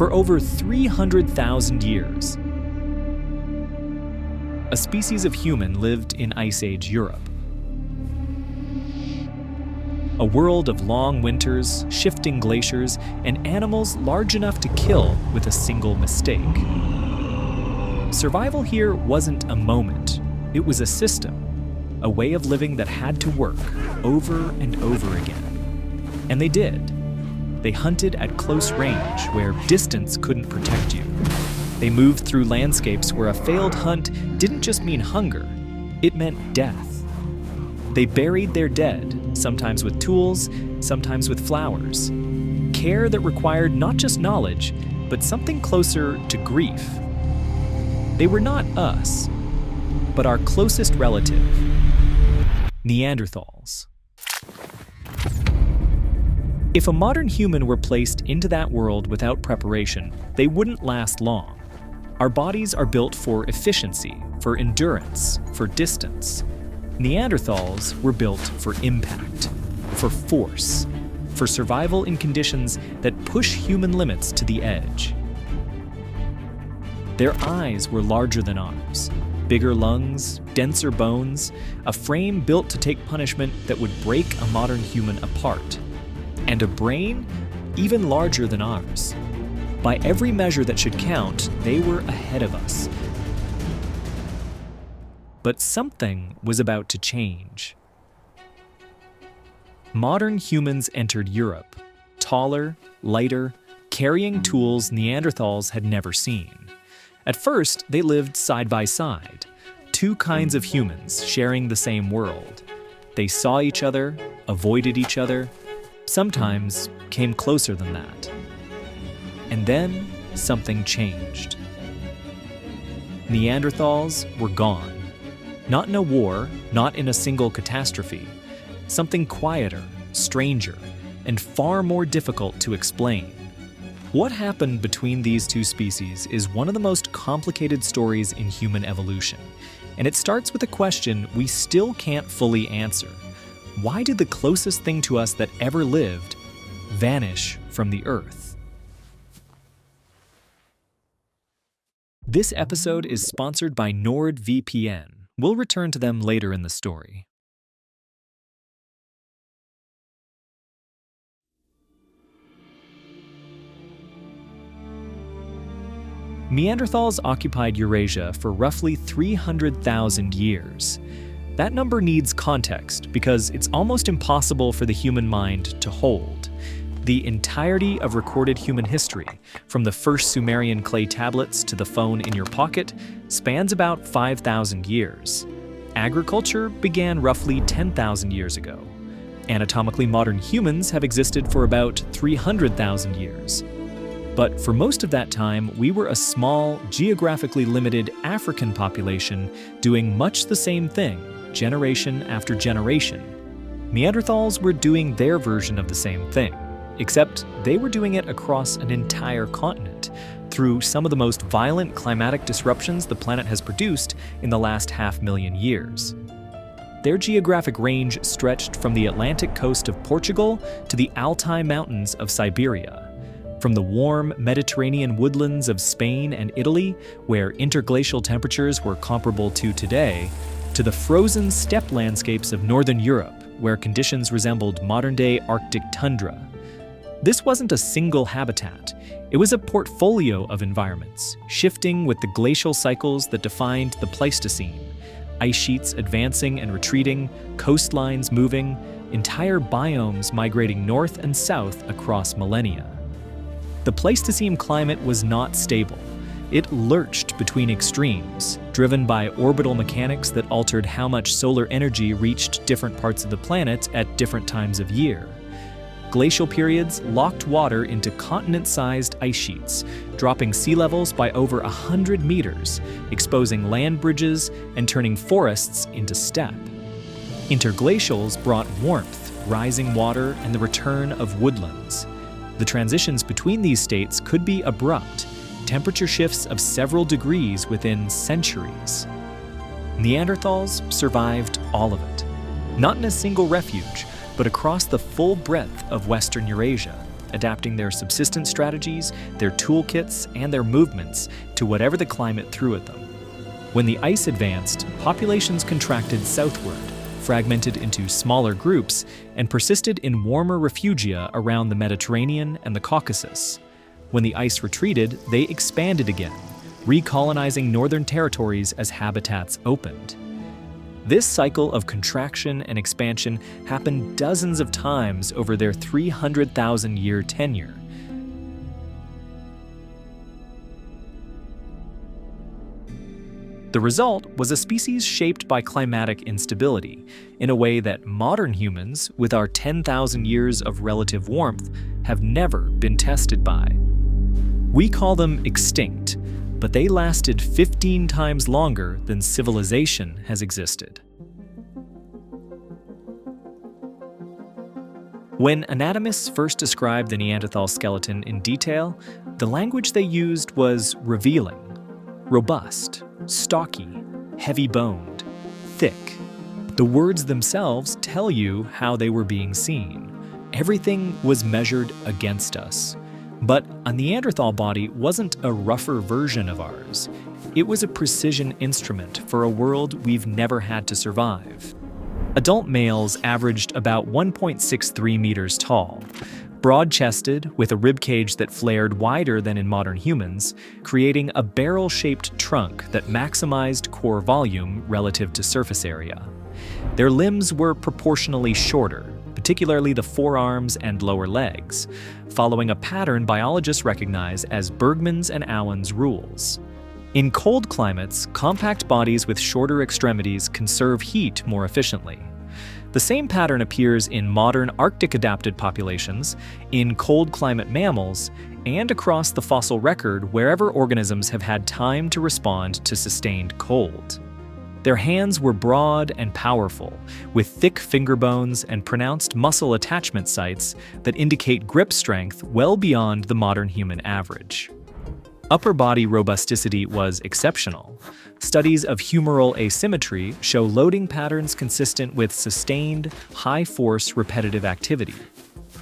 For over 300,000 years, a species of human lived in Ice Age Europe. A world of long winters, shifting glaciers, and animals large enough to kill with a single mistake. Survival here wasn't a moment, it was a system, a way of living that had to work over and over again. And they did. They hunted at close range where distance couldn't protect you. They moved through landscapes where a failed hunt didn't just mean hunger, it meant death. They buried their dead, sometimes with tools, sometimes with flowers. Care that required not just knowledge, but something closer to grief. They were not us, but our closest relative, Neanderthals. If a modern human were placed into that world without preparation, they wouldn't last long. Our bodies are built for efficiency, for endurance, for distance. Neanderthals were built for impact, for force, for survival in conditions that push human limits to the edge. Their eyes were larger than ours, bigger lungs, denser bones, a frame built to take punishment that would break a modern human apart, and a brain even larger than ours. By every measure that should count, they were ahead of us. But something was about to change. Modern humans entered Europe, taller, lighter, carrying tools Neanderthals had never seen. At first, they lived side by side, two kinds of humans sharing the same world. They saw each other, avoided each other, sometimes came closer than that. And then something changed. Neanderthals were gone. Not in a war, not in a single catastrophe. Something quieter, stranger, and far more difficult to explain. What happened between these two species is one of the most complicated stories in human evolution, and it starts with a question we still can't fully answer. Why did the closest thing to us that ever lived vanish from the Earth? This episode is sponsored by NordVPN. We'll return to them later in the story. Neanderthals occupied Eurasia for roughly 300,000 years. That number needs context because it's almost impossible for the human mind to hold. The entirety of recorded human history, from the first Sumerian clay tablets to the phone in your pocket, spans about 5,000 years. Agriculture began roughly 10,000 years ago. Anatomically modern humans have existed for about 300,000 years. But for most of that time, we were a small, geographically limited African population doing much the same thing, generation after generation. Neanderthals were doing their version of the same thing, except they were doing it across an entire continent, through some of the most violent climatic disruptions the planet has produced in the last 500,000 years. Their geographic range stretched from the Atlantic coast of Portugal to the Altai Mountains of Siberia. From the warm Mediterranean woodlands of Spain and Italy, where interglacial temperatures were comparable to today, to the frozen steppe landscapes of northern Europe, where conditions resembled modern-day Arctic tundra. This wasn't a single habitat. It was a portfolio of environments, shifting with the glacial cycles that defined the Pleistocene. Ice sheets advancing and retreating, coastlines moving, entire biomes migrating north and south across millennia. The Pleistocene climate was not stable. It lurched between extremes, driven by orbital mechanics that altered how much solar energy reached different parts of the planet at different times of year. Glacial periods locked water into continent-sized ice sheets, dropping sea levels by over 100 meters, exposing land bridges and turning forests into steppe. Interglacials brought warmth, rising water, and the return of woodlands. The transitions between these states could be abrupt, temperature shifts of several degrees within centuries. Neanderthals survived all of it, not in a single refuge, but across the full breadth of Western Eurasia. adapting their subsistence strategies, their toolkits, and their movements to whatever the climate threw at them. When the ice advanced, populations contracted southward, fragmented into smaller groups, and persisted in warmer refugia around the Mediterranean and the Caucasus. When the ice retreated, they expanded again, recolonizing northern territories as habitats opened. This cycle of contraction and expansion happened dozens of times over their 300,000-year tenure. The result was a species shaped by climatic instability, in a way that modern humans, with our 10,000 years of relative warmth, have never been tested by. We call them extinct, but they lasted 15 times longer than civilization has existed. When anatomists first described the Neanderthal skeleton in detail, the language they used was revealing, robust, stocky, heavy-boned, thick. The words themselves tell you how they were being seen. Everything was measured against us. But a Neanderthal body wasn't a rougher version of ours. It was a precision instrument for a world we've never had to survive. Adult males averaged about 1.63 meters tall, broad-chested with a ribcage that flared wider than in modern humans, creating a barrel-shaped trunk that maximized core volume relative to surface area. Their limbs were proportionally shorter, particularly the forearms and lower legs, following a pattern biologists recognize as Bergmann's and Allen's rules. In cold climates, compact bodies with shorter extremities conserve heat more efficiently. The same pattern appears in modern Arctic-adapted populations, in cold climate mammals, and across the fossil record wherever organisms have had time to respond to sustained cold. Their hands were broad and powerful, with thick finger bones and pronounced muscle attachment sites that indicate grip strength well beyond the modern human average. Upper body robusticity was exceptional. Studies of humeral asymmetry show loading patterns consistent with sustained, high-force repetitive activity.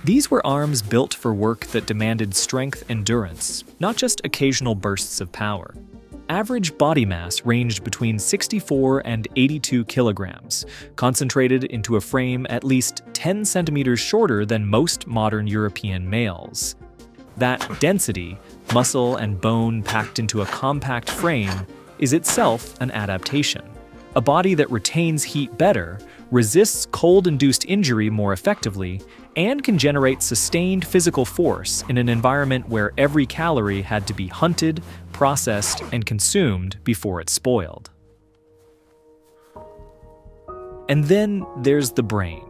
These were arms built for work that demanded strength endurance, not just occasional bursts of power. Average body mass ranged between 64 and 82 kilograms, concentrated into a frame at least 10 centimeters shorter than most modern European males. That density, muscle and bone packed into a compact frame, is itself an adaptation. A body that retains heat better, resists cold-induced injury more effectively, and can generate sustained physical force in an environment where every calorie had to be hunted, processed, and consumed before it spoiled. And then there's the brain.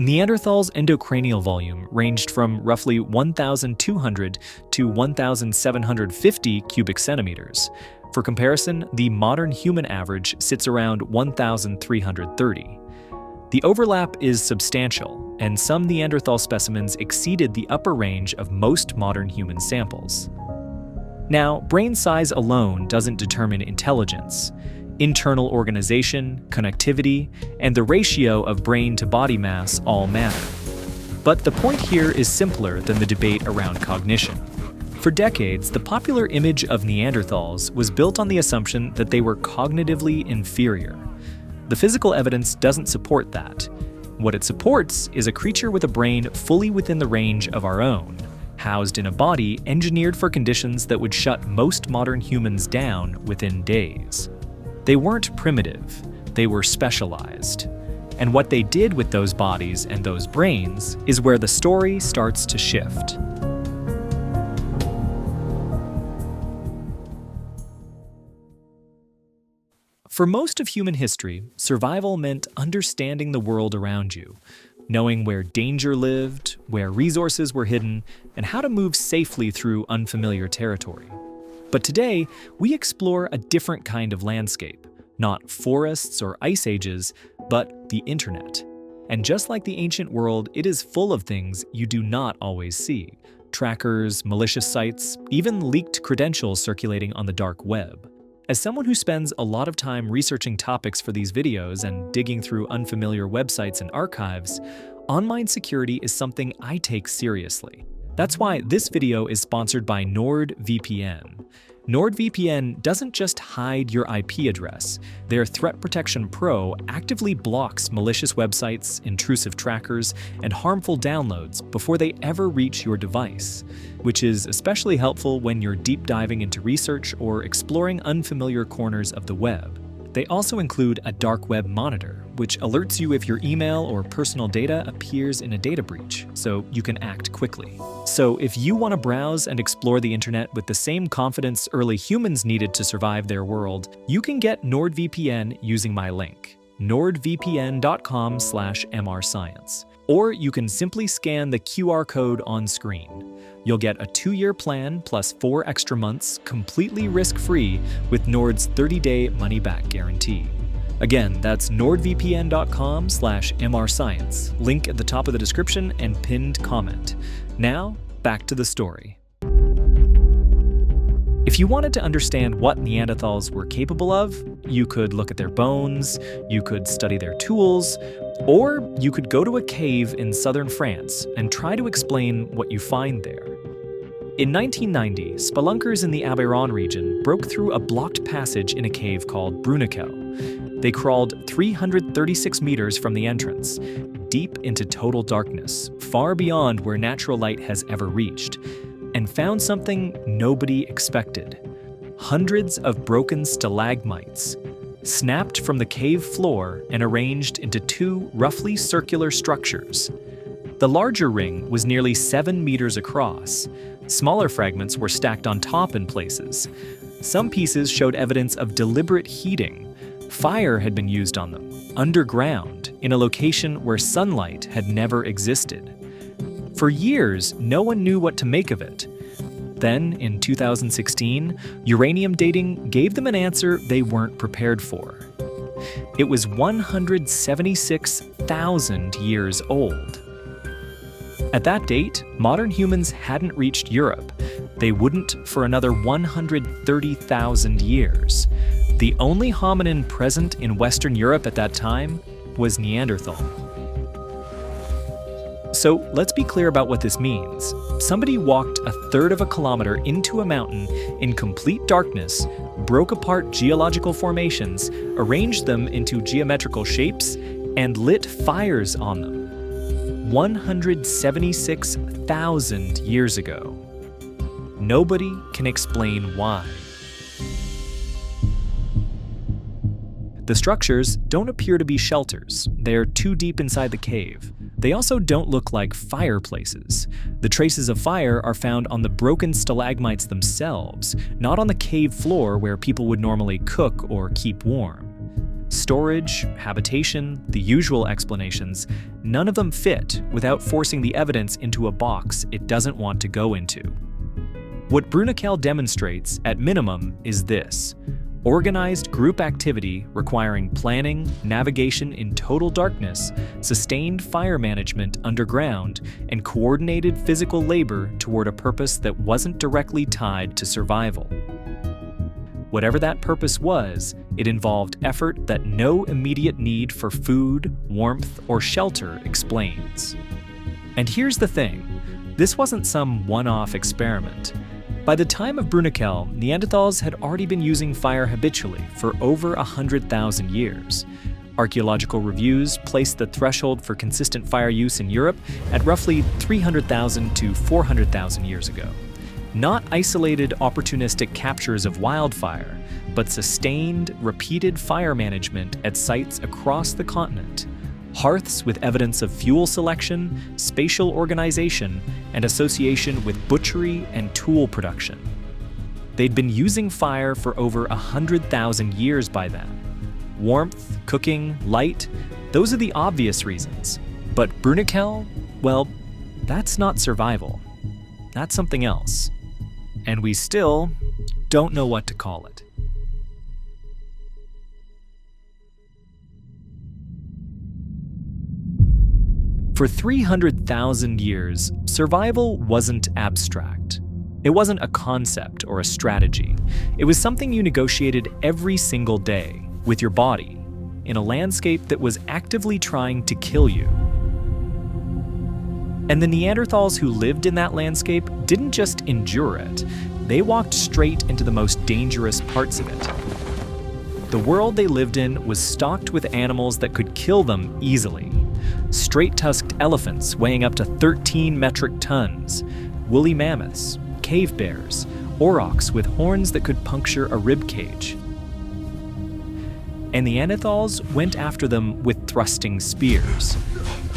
Neanderthals' endocranial volume ranged from roughly 1,200 to 1,750 cubic centimeters. For comparison, the modern human average sits around 1,330. The overlap is substantial, and some Neanderthal specimens exceeded the upper range of most modern human samples. Now, brain size alone doesn't determine intelligence. Internal organization, connectivity, and the ratio of brain to body mass all matter. But the point here is simpler than the debate around cognition. For decades, the popular image of Neanderthals was built on the assumption that they were cognitively inferior. The physical evidence doesn't support that. What it supports is a creature with a brain fully within the range of our own, housed in a body engineered for conditions that would shut most modern humans down within days. They weren't primitive, they were specialized. And what they did with those bodies and those brains is where the story starts to shift. For most of human history, survival meant understanding the world around you, knowing where danger lived, where resources were hidden, and how to move safely through unfamiliar territory. But today, we explore a different kind of landscape, not forests or ice ages, but the internet. And just like the ancient world, it is full of things you do not always see. Trackers, malicious sites, even leaked credentials circulating on the dark web. As someone who spends a lot of time researching topics for these videos and digging through unfamiliar websites and archives, online security is something I take seriously. That's why this video is sponsored by NordVPN. NordVPN doesn't just hide your IP address. Their Threat Protection Pro actively blocks malicious websites, intrusive trackers, and harmful downloads before they ever reach your device, which is especially helpful when you're deep diving into research or exploring unfamiliar corners of the web. They also include a dark web monitor, which alerts you if your email or personal data appears in a data breach, so you can act quickly. So if you want to browse and explore the internet with the same confidence early humans needed to survive their world, you can get NordVPN using my link, nordvpn.com/mrscience. Or you can simply scan the QR code on screen. You'll get a 2-year plan plus 4 extra months completely risk-free with Nord's 30-day money-back guarantee. Again, that's nordvpn.com/mrscience, link at the top of the description and pinned comment. Now, back to the story. If you wanted to understand what Neanderthals were capable of, you could look at their bones, you could study their tools, or you could go to a cave in southern France and try to explain what you find there. In 1990, spelunkers in the Aveyron region broke through a blocked passage in a cave called Bruniquel. They crawled 336 meters from the entrance, deep into total darkness, far beyond where natural light has ever reached, and found something nobody expected. Hundreds of broken stalagmites, snapped from the cave floor and arranged into 2 roughly circular structures. The larger ring was nearly 7 meters across. Smaller fragments were stacked on top in places. Some pieces showed evidence of deliberate heating. Fire had been used on them, underground, in a location where sunlight had never existed. For years, no one knew what to make of it. Then, in 2016, uranium dating gave them an answer they weren't prepared for. It was 176,000 years old. At that date, modern humans hadn't reached Europe. They wouldn't for another 130,000 years. The only hominin present in Western Europe at that time was Neanderthal. So let's be clear about what this means. Somebody walked 1/3 of a kilometer into a mountain in complete darkness, broke apart geological formations, arranged them into geometrical shapes, and lit fires on them. 176,000 years ago. Nobody can explain why. The structures don't appear to be shelters. They're too deep inside the cave. They also don't look like fireplaces. The traces of fire are found on the broken stalagmites themselves, not on the cave floor where people would normally cook or keep warm. Storage, habitation, the usual explanations, none of them fit without forcing the evidence into a box it doesn't want to go into. What Bruniquel demonstrates, at minimum, is this: organized group activity requiring planning, navigation in total darkness, sustained fire management underground, and coordinated physical labor toward a purpose that wasn't directly tied to survival. Whatever that purpose was, it involved effort that no immediate need for food, warmth, or shelter explains. And here's the thing, this wasn't some one-off experiment. By the time of Bruniquel, Neanderthals had already been using fire habitually for over 100,000 years. Archaeological reviews placed the threshold for consistent fire use in Europe at roughly 300,000 to 400,000 years ago. Not isolated opportunistic captures of wildfire, but sustained, repeated fire management at sites across the continent. Hearths with evidence of fuel selection, spatial organization, and association with butchery and tool production. They'd been using fire for over 100,000 years by then. Warmth, cooking, light, those are the obvious reasons. But Bruniquel, well, that's not survival. That's something else. And we still don't know what to call it. For 300,000 years, survival wasn't abstract. It wasn't a concept or a strategy. It was something you negotiated every single day with your body in a landscape that was actively trying to kill you. And the Neanderthals who lived in that landscape didn't just endure it, they walked straight into the most dangerous parts of it. The world they lived in was stocked with animals that could kill them easily. Straight-tusked elephants weighing up to 13 metric tons, woolly mammoths, cave bears, aurochs with horns that could puncture a rib cage. And the Neanderthals went after them with thrusting spears.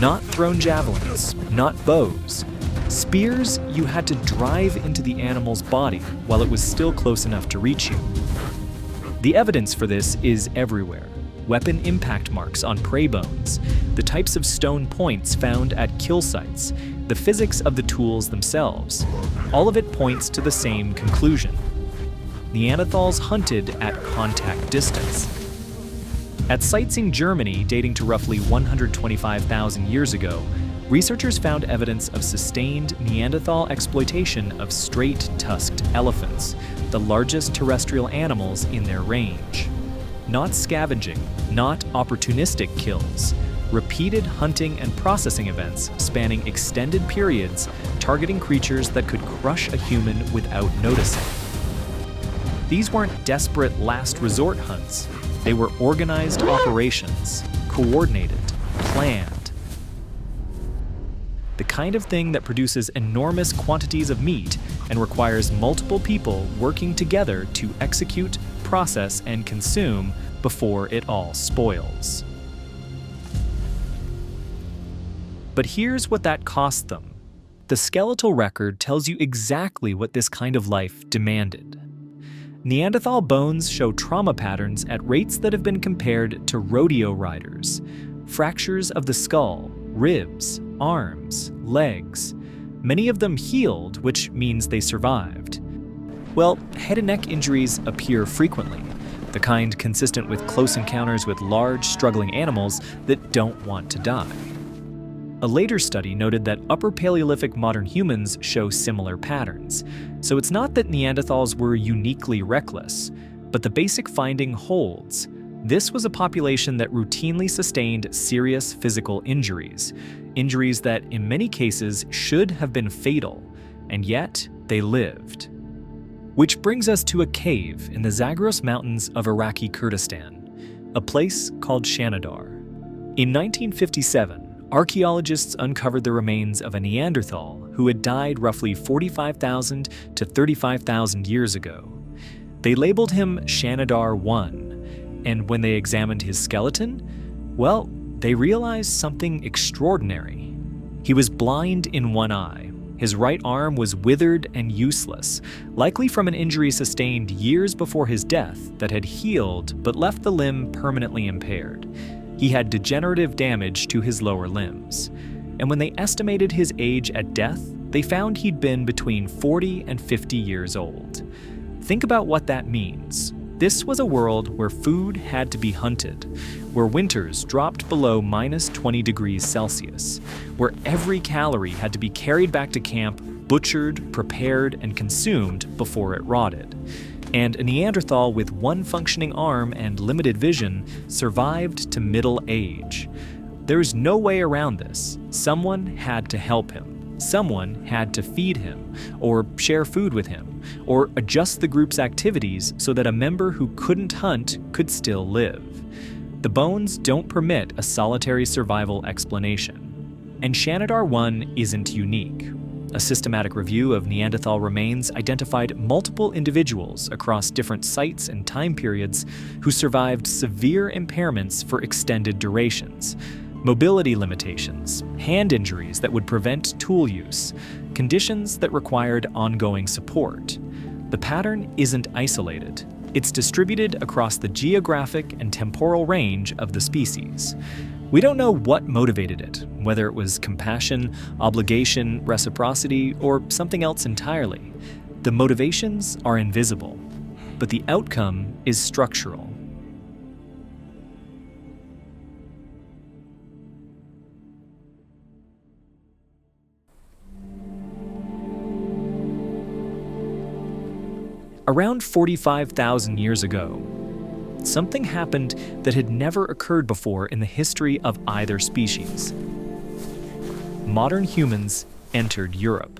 Not thrown javelins, not bows. Spears you had to drive into the animal's body while it was still close enough to reach you. The evidence for this is everywhere. Weapon impact marks on prey bones, the types of stone points found at kill sites, the physics of the tools themselves. All of it points to the same conclusion. Neanderthals hunted at contact distance. At sites in Germany dating to roughly 125,000 years ago, researchers found evidence of sustained Neanderthal exploitation of straight-tusked elephants, the largest terrestrial animals in their range. Not scavenging, not opportunistic kills, repeated hunting and processing events spanning extended periods, targeting creatures that could crush a human without noticing. These weren't desperate last resort hunts. They were organized operations, coordinated, planned. The kind of thing that produces enormous quantities of meat and requires multiple people working together to execute, process, and consume before it all spoils. But here's what that cost them. The skeletal record tells you exactly what this kind of life demanded. Neanderthal bones show trauma patterns at rates that have been compared to rodeo riders. Fractures of the skull, ribs, arms, legs. Many of them healed, which means they survived. Well, head and neck injuries appear frequently, the kind consistent with close encounters with large, struggling animals that don't want to die. A later study noted that Upper Paleolithic modern humans show similar patterns, so it's not that Neanderthals were uniquely reckless, but the basic finding holds. This was a population that routinely sustained serious physical injuries, injuries that in many cases should have been fatal, and yet they lived. Which brings us to a cave in the Zagros Mountains of Iraqi Kurdistan, a place called Shanidar. In 1957, archaeologists uncovered the remains of a Neanderthal who had died roughly 45,000 to 35,000 years ago. They labeled him Shanidar 1, and when they examined his skeleton, well, they realized something extraordinary. He was blind in one eye. His right arm was withered and useless, likely from an injury sustained years before his death that had healed but left the limb permanently impaired. He had degenerative damage to his lower limbs. And when they estimated his age at death, they found he'd been between 40 and 50 years old. Think about what that means. This was a world where food had to be hunted, where winters dropped below minus 20 degrees Celsius, where every calorie had to be carried back to camp, butchered, prepared, and consumed before it rotted. And a Neanderthal with one functioning arm and limited vision survived to middle age. There's no way around this. Someone had to help him. Someone had to feed him, or share food with him, or adjust the group's activities so that a member who couldn't hunt could still live. The bones don't permit a solitary survival explanation. And Shanidar 1 isn't unique. A systematic review of Neanderthal remains identified multiple individuals across different sites and time periods who survived severe impairments for extended durations, mobility limitations, hand injuries that would prevent tool use, conditions that required ongoing support. The pattern isn't isolated. It's distributed across the geographic and temporal range of the species. We don't know what motivated it, whether it was compassion, obligation, reciprocity, or something else entirely. The motivations are invisible, but the outcome is structural. Around 45,000 years ago, something happened that had never occurred before in the history of either species. modern humans entered Europe.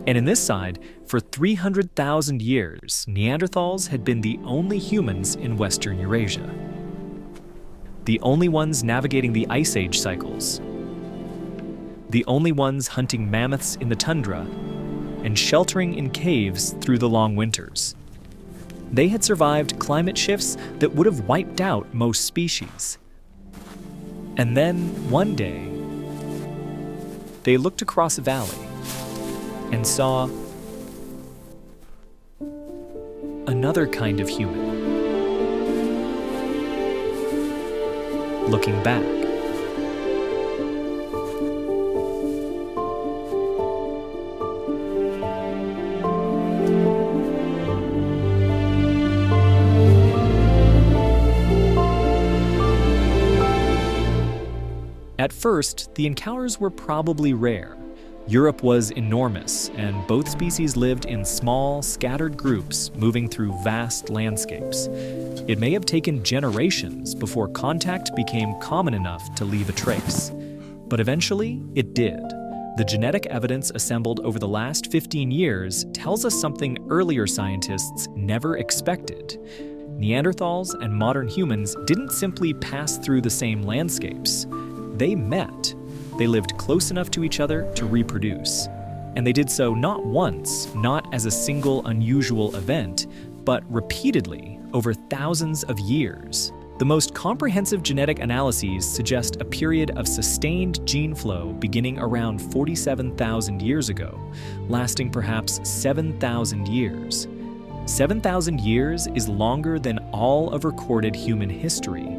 And in this side, for 300,000 years, Neanderthals had been the only humans in Western Eurasia. The only ones navigating the Ice Age cycles. The only ones hunting mammoths in the tundra and sheltering in caves through the long winters. They had survived climate shifts that would have wiped out most species. And then, one day, they looked across a valley and saw another kind of human. Looking back. At first, the encounters were probably rare. Europe was enormous, and both species lived in small, scattered groups moving through vast landscapes. It may have taken generations before contact became common enough to leave a trace. But eventually, it did. The genetic evidence assembled over the last 15 years tells us something earlier scientists never expected. Neanderthals and modern humans didn't simply pass through the same landscapes. They met. They lived close enough to each other to reproduce. And they did so not once, not as a single unusual event, but repeatedly over thousands of years. The most comprehensive genetic analyses suggest a period of sustained gene flow beginning around 47,000 years ago, lasting perhaps 7,000 years. 7,000 years is longer than all of recorded human history.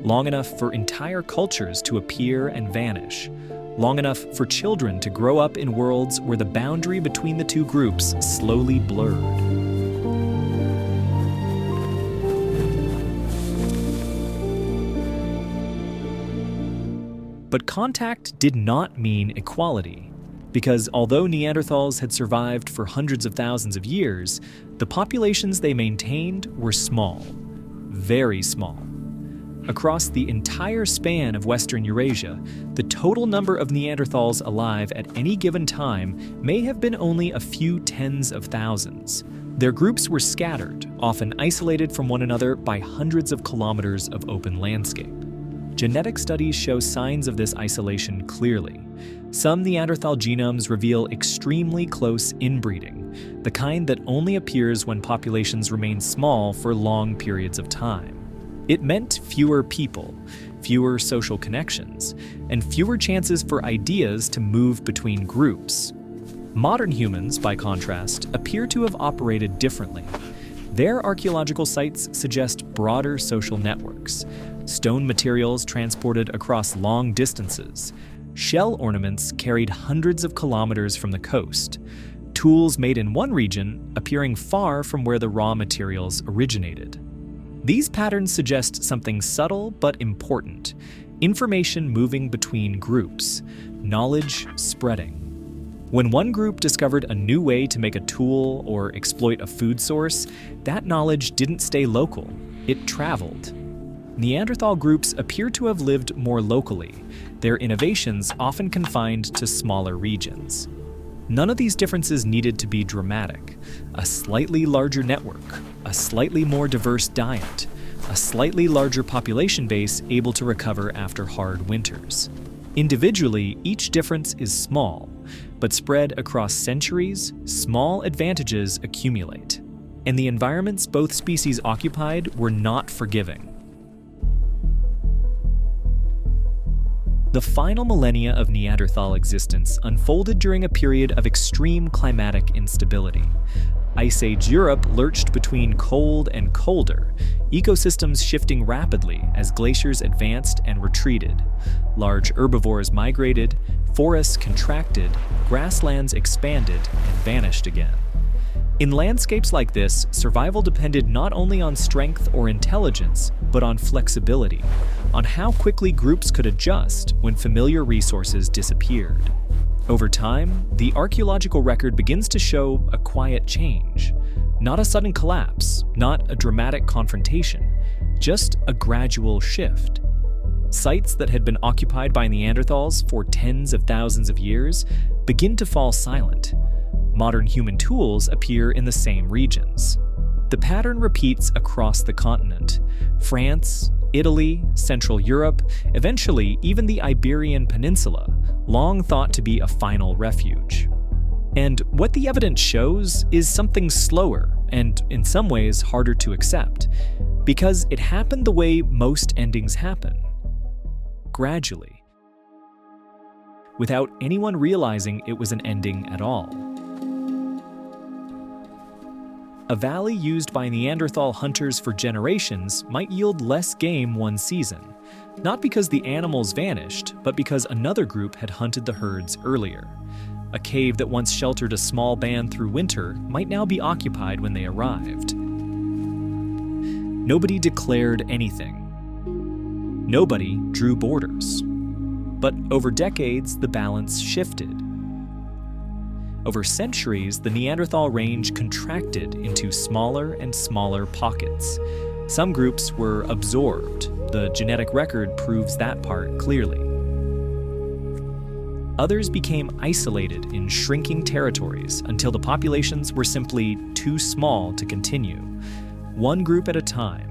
Long enough for entire cultures to appear and vanish. Long enough for children to grow up in worlds where the boundary between the two groups slowly blurred. But contact did not mean equality, because although Neanderthals had survived for hundreds of thousands of years, the populations they maintained were small, very small. Across the entire span of Western Eurasia, the total number of Neanderthals alive at any given time may have been only a few tens of thousands. Their groups were scattered, often isolated from one another by hundreds of kilometers of open landscape. Genetic studies show signs of this isolation clearly. Some Neanderthal genomes reveal extremely close inbreeding, the kind that only appears when populations remain small for long periods of time. It meant fewer people, fewer social connections, and fewer chances for ideas to move between groups. Modern humans, by contrast, appear to have operated differently. Their archaeological sites suggest broader social networks, stone materials transported across long distances, shell ornaments carried hundreds of kilometers from the coast, tools made in one region appearing far from where the raw materials originated. These patterns suggest something subtle but important: information moving between groups, knowledge spreading. When one group discovered a new way to make a tool or exploit a food source, that knowledge didn't stay local, it traveled. Neanderthal groups appear to have lived more locally, their innovations often confined to smaller regions. None of these differences needed to be dramatic. A slightly larger network, a slightly more diverse diet, a slightly larger population base able to recover after hard winters. Individually, each difference is small, but spread across centuries, small advantages accumulate. And the environments both species occupied were not forgiving. The final millennia of Neanderthal existence unfolded during a period of extreme climatic instability. Ice Age Europe lurched between cold and colder, ecosystems shifting rapidly as glaciers advanced and retreated. Large herbivores migrated, forests contracted, grasslands expanded and vanished again. In landscapes like this, survival depended not only on strength or intelligence, but on flexibility, on how quickly groups could adjust when familiar resources disappeared. Over time, the archaeological record begins to show a quiet change. Not a sudden collapse, not a dramatic confrontation, just a gradual shift. sites that had been occupied by Neanderthals for tens of thousands of years begin to fall silent. Modern human tools appear in the same regions. The pattern repeats across the continent. France, Italy, Central Europe, eventually even the Iberian Peninsula, long thought to be a final refuge. And what the evidence shows is something slower and, in some ways, harder to accept, because it happened the way most endings happen, gradually, without anyone realizing it was an ending at all. A valley used by Neanderthal hunters for generations might yield less game one season, not because the animals vanished, but because another group had hunted the herds earlier. A cave that once sheltered a small band through winter might now be occupied when they arrived. Nobody declared anything. Nobody drew borders. But over decades, the balance shifted. Over centuries, the Neanderthal range contracted into smaller and smaller pockets. Some groups were absorbed. The genetic record proves that part clearly. Others became isolated in shrinking territories until the populations were simply too small to continue, one group at a time,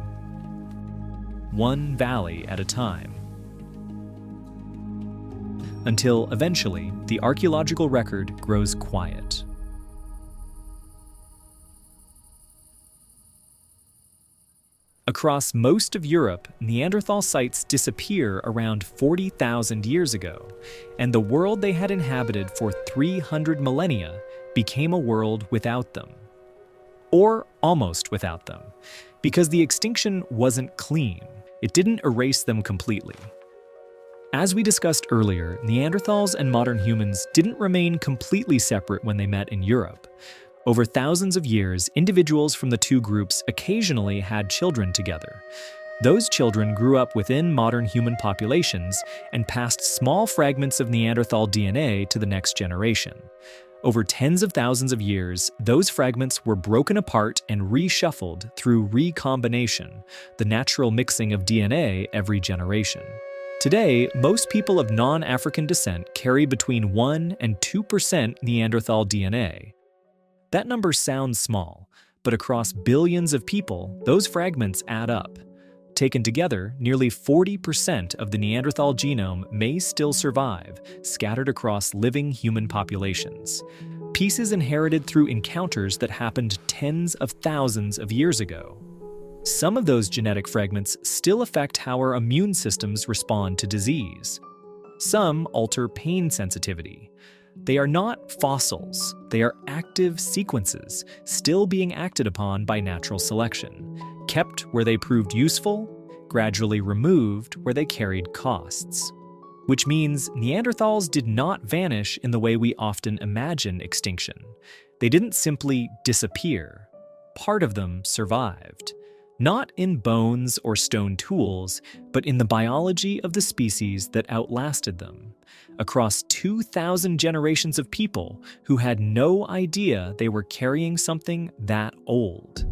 one valley at a time. Until eventually, the archaeological record grows quiet. Across most of Europe, Neanderthal sites disappear around 40,000 years ago, and the world they had inhabited for 300 millennia became a world without them. Or almost without them, because the extinction wasn't clean. It didn't erase them completely. As we discussed earlier, Neanderthals and modern humans didn't remain completely separate when they met in Europe. Over thousands of years, individuals from the two groups occasionally had children together. Those children grew up within modern human populations and passed small fragments of Neanderthal DNA to the next generation. Over tens of thousands of years, those fragments were broken apart and reshuffled through recombination, the natural mixing of DNA every generation. Today, most people of non-African descent carry between 1% and 2% Neanderthal DNA. That number sounds small, but across billions of people, those fragments add up. Taken together, nearly 40% of the Neanderthal genome may still survive, scattered across living human populations. Pieces inherited through encounters that happened tens of thousands of years ago. Some of those genetic fragments still affect how our immune systems respond to disease. Some alter pain sensitivity. They are not fossils, they are active sequences, still being acted upon by natural selection, kept where they proved useful, gradually removed where they carried costs. Which means Neanderthals did not vanish in the way we often imagine extinction. They didn't simply disappear. Part of them survived. Not in bones or stone tools, but in the biology of the species that outlasted them, across 2,000 generations of people who had no idea they were carrying something that old.